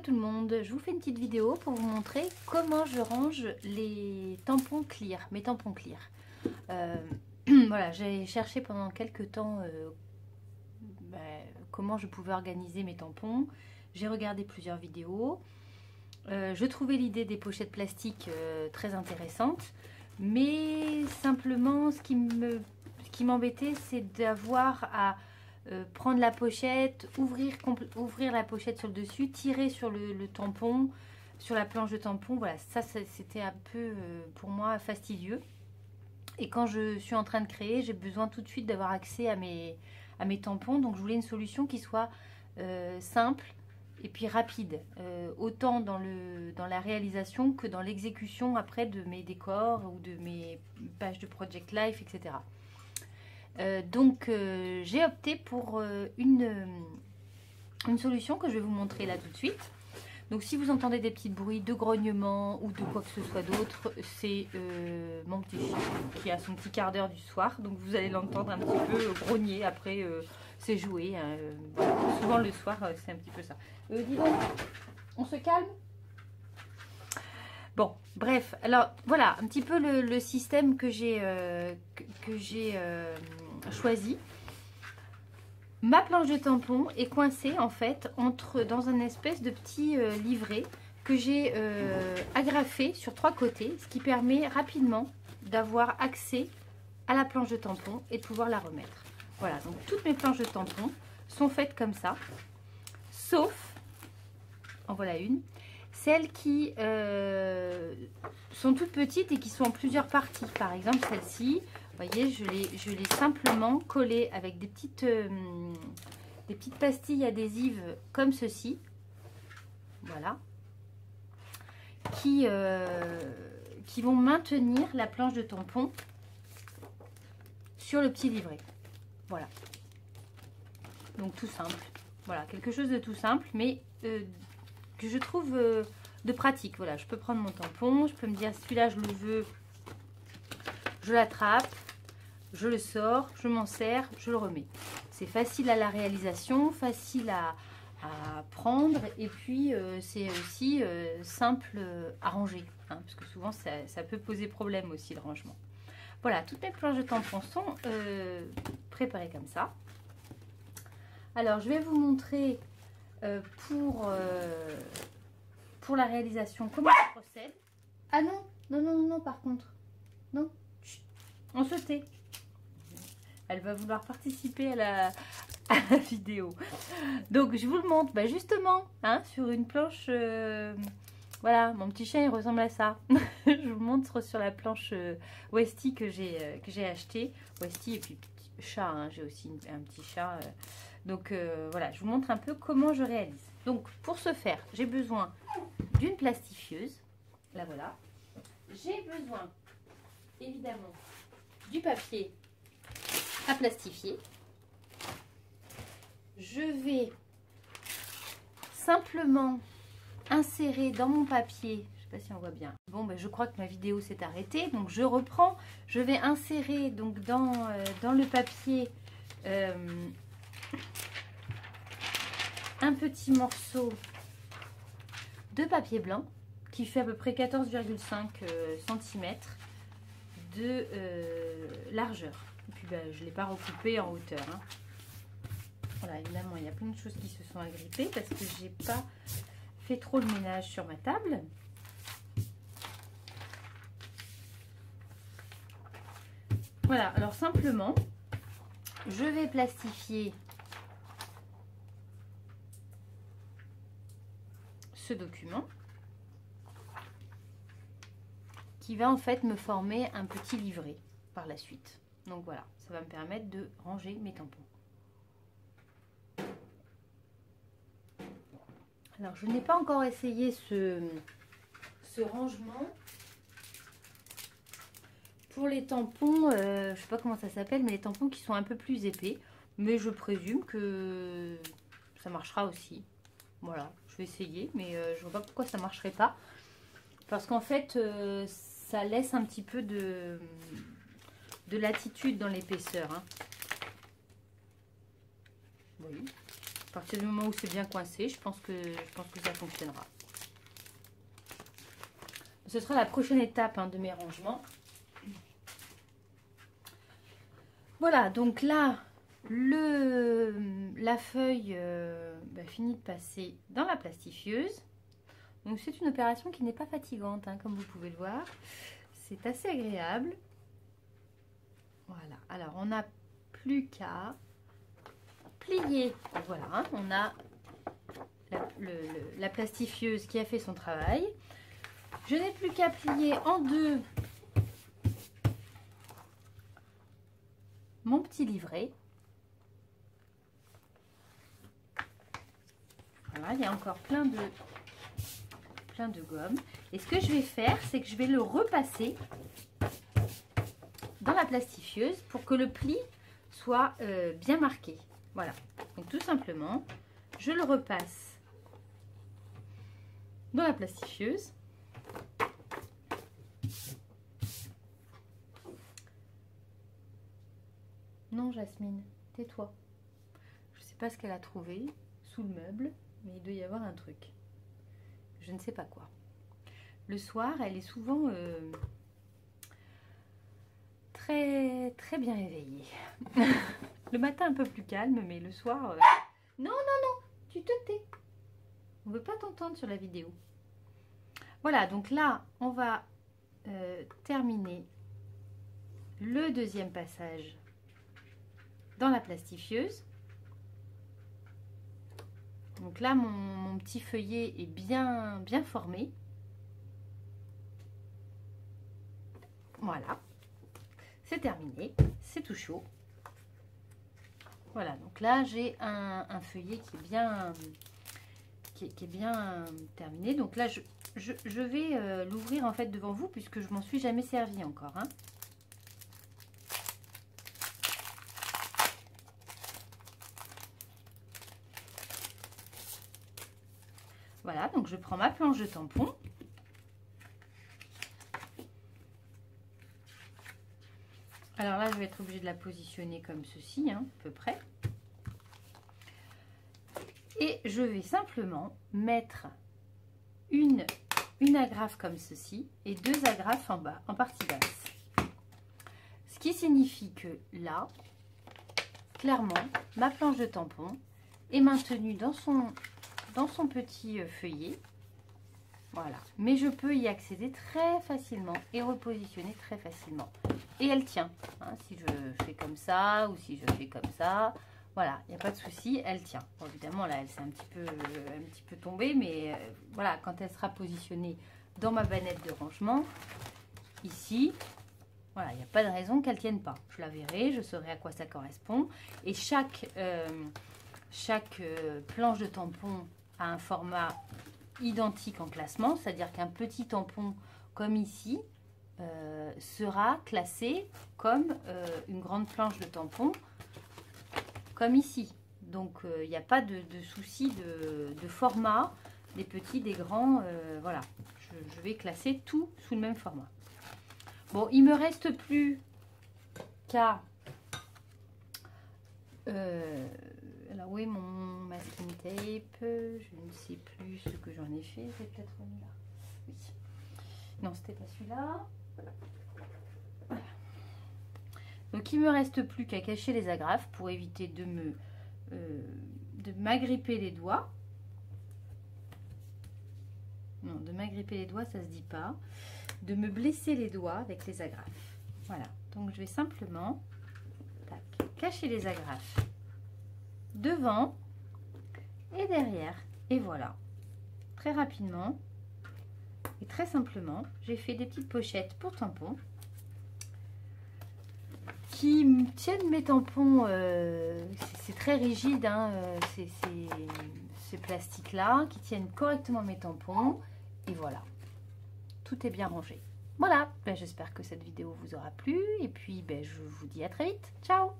tout le monde, je vous fais une petite vidéo pour vous montrer comment je range les tampons clear, mes tampons clear. Voilà, j'ai cherché pendant quelques temps comment je pouvais organiser mes tampons. J'ai regardé plusieurs vidéos. Je trouvais l'idée des pochettes plastiques très intéressante, mais simplement ce qui m'embêtait, c'est d'avoir à prendre la pochette, ouvrir la pochette sur le dessus, tirer sur le tampon, sur la planche de tampon. Voilà, ça c'était un peu pour moi fastidieux. Et quand je suis en train de créer, j'ai besoin tout de suite d'avoir accès à mes tampons. Donc je voulais une solution qui soit simple et puis rapide, autant dans la réalisation que dans l'exécution après de mes décors ou de mes pages de Project Life, etc. Donc j'ai opté pour une solution que je vais vous montrer là tout de suite. Donc si vous entendez des petits bruits de grognement ou de quoi que ce soit d'autre, c'est mon petit chien qui a son petit quart d'heure du soir. Donc vous allez l'entendre un petit peu grogner après ses jouets. Hein, voilà. Souvent le soir c'est un petit peu ça. Dis donc, on se calme ? Bon, bref, alors voilà un petit peu le système que j'ai choisi. Ma planche de tampon est coincée en fait dans un espèce de petit livret que j'ai agrafé sur 3 côtés, ce qui permet rapidement d'avoir accès à la planche de tampon et de pouvoir la remettre. Voilà, donc toutes mes planches de tampon sont faites comme ça, sauf, en voilà une, celles qui sont toutes petites et qui sont en plusieurs parties. Par exemple celle-ci, vous voyez, je l'ai simplement collée avec des petites pastilles adhésives comme ceci. Voilà. Qui vont maintenir la planche de tampon sur le petit livret. Voilà. Donc tout simple. Voilà, quelque chose de tout simple, mais que je trouve de pratique. Voilà, je peux prendre mon tampon, je peux me dire celui-là je le veux, je l'attrape, je le sors, je m'en sers, je le remets. C'est facile à la réalisation, facile à prendre, et puis c'est aussi simple à ranger, hein, parce que souvent ça peut poser problème aussi le rangement. Voilà, toutes mes planches de tampons sont préparées comme ça. Alors je vais vous montrer pour la réalisation comment je procède. Ah non, par contre, non, chut, on se tait. Elle va vouloir participer à la vidéo. Donc je vous le montre justement hein, sur une planche. Voilà, mon petit chien il ressemble à ça. Je vous montre sur la planche Westie que j'ai acheté. Westie et puis petit chat, hein, j'ai aussi un petit chat. Donc voilà, je vous montre un peu comment je réalise. Donc pour ce faire, j'ai besoin d'une plastifieuse. La voilà. J'ai besoin évidemment du papier à plastifier. Je vais simplement insérer dans mon papier, je ne sais pas si on voit bien. Bon, je crois que ma vidéo s'est arrêtée, donc je reprends. Je vais insérer donc dans le papier un petit morceau de papier blanc qui fait à peu près 14,5 cm de largeur. Et puis je ne l'ai pas recoupé en hauteur. Hein. Voilà, évidemment, il y a plein de choses qui se sont agrippées parce que j'ai pas fait trop le ménage sur ma table. Voilà, alors simplement, je vais plastifier ce document qui va en fait me former un petit livret par la suite. Donc voilà, ça va me permettre de ranger mes tampons. Alors, je n'ai pas encore essayé ce rangement. Pour les tampons, je ne sais pas comment ça s'appelle, mais les tampons qui sont un peu plus épais. Mais je présume que ça marchera aussi. Voilà, je vais essayer, mais je ne vois pas pourquoi ça ne marcherait pas. Parce qu'en fait, ça laisse un petit peu de latitude dans l'épaisseur. Hein. Oui. partir du moment où c'est bien coincé, je pense que ça fonctionnera. Ce sera la prochaine étape hein, de mes rangements. Voilà, donc là, la feuille finit de passer dans la plastifieuse. Donc c'est une opération qui n'est pas fatigante, hein, comme vous pouvez le voir. C'est assez agréable. Voilà, alors on n'a plus qu'à plier. Voilà, hein, on a la plastifieuse qui a fait son travail. Je n'ai plus qu'à plier en deux mon petit livret. Voilà, il y a encore plein de gomme. Et ce que je vais faire, c'est que je vais le repasser dans la plastifieuse pour que le pli soit bien marqué. Voilà, donc tout simplement, je le repasse dans la plastifieuse. Non, Jasmine, tais-toi. Je ne sais pas ce qu'elle a trouvé sous le meuble, mais il doit y avoir un truc. Je ne sais pas quoi. Le soir, elle est souvent très bien réveillée. Le matin, un peu plus calme, mais le soir... Non, tu te tais. On ne veut pas t'entendre sur la vidéo. Voilà, donc là, on va terminer le deuxième passage dans la plastifieuse. Donc là, mon petit feuillet est bien formé. Voilà, c'est terminé, c'est tout chaud. Voilà, donc là, j'ai un feuillet qui est bien terminé. Donc là, je vais l'ouvrir en fait devant vous puisque je m'en suis jamais servi encore. Hein. Voilà, donc je prends ma planche de tampon. Alors là, je vais être obligée de la positionner comme ceci, hein, à peu près. Et je vais simplement mettre une agrafe comme ceci et deux agrafes en bas, en partie basse. Ce qui signifie que là, clairement, ma planche de tampon est maintenue dans son petit feuillet. Voilà, mais je peux y accéder très facilement et repositionner très facilement. Et elle tient, hein, si je fais comme ça ou si je fais comme ça, voilà, il n'y a pas de souci, elle tient. Bon, évidemment, là, elle s'est un petit peu tombée, mais voilà, quand elle sera positionnée dans ma bannette de rangement, ici, voilà, il n'y a pas de raison qu'elle ne tienne pas. Je la verrai, je saurai à quoi ça correspond. Et chaque planche de tampon a un format identique en classement, c'est-à-dire qu'un petit tampon comme ici sera classé comme une grande planche de tampon comme ici. Donc il n'y a pas de souci de format, des petits, des grands, voilà. Je vais classer tout sous le même format. Bon, il me reste plus qu'à... alors où est mon masking tape? Je ne sais plus ce que j'en ai fait. C'est peut-être là. Oui. Non, c'était pas celui-là. Voilà. Donc il me reste plus qu'à cacher les agrafes pour éviter de m'agripper les doigts. Non, de m'agripper les doigts, ça se dit pas. De me blesser les doigts avec les agrafes. Voilà. Donc je vais simplement cacher les agrafes devant et derrière. Et voilà. Très rapidement et très simplement, j'ai fait des petites pochettes pour tampons qui tiennent mes tampons. C'est très rigide, hein, ces plastiques là qui tiennent correctement mes tampons. Et voilà, tout est bien rangé. Voilà, ben, j'espère que cette vidéo vous aura plu et puis ben, je vous dis à très vite. Ciao!